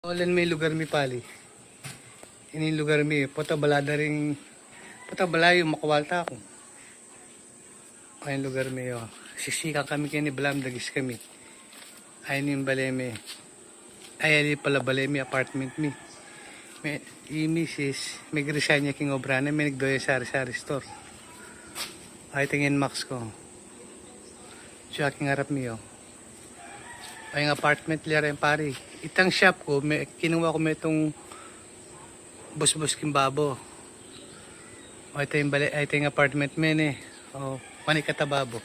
Olan may lugar mi pali. Ini lugar mi pota balada ring pota balayo makawalta ako. Ay lugar mi yo. Sisika kami kini balam dagis kami. Ay nin baleme. Ay ali pala baleme apartment mi. May imisis may grisya niya king obrana may nagdoya sari-sari store. Ay tingin max ko. Siya king harap mi yo. Ay ang apartment liya rin pari. Itang shop ko, kinuha ko may itong bus-bus kimbabo. O ito yung, ito yung apartment men eh. O, manikatababo.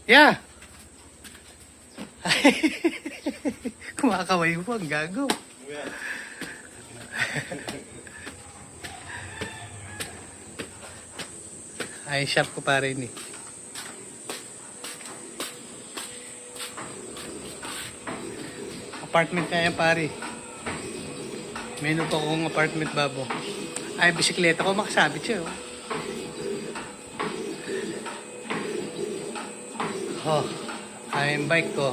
Yeah! Kumakaway mo, ang gago. Ay, shop ko pa rin eh. Apartment na yan pare. Menu pa kong apartment babo. Ay bisikleta ko makasabit siya oh. Oh, ay yung bike ko.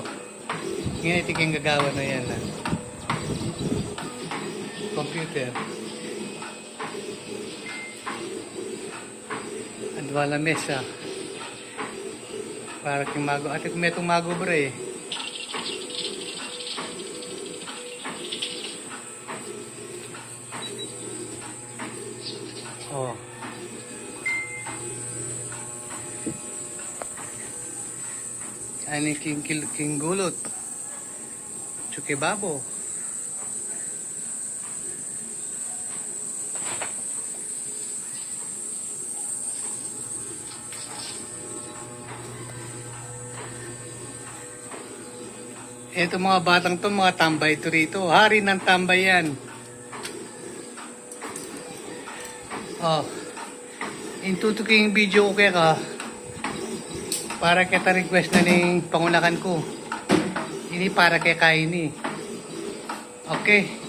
Ngayon ito yung gagawa na yan ah. Computer. At wala mesa. Para kung mago. At kung may itong mago bro eh. Oh. Ani king gulot. Chuke babo. Ito mga batang to, mga tambay to rito. Hari ng tambay yan. Oh, intutuking video ko kaya ka para kita request na ning pangunakan ko. Ini para kay kain ni. Okay.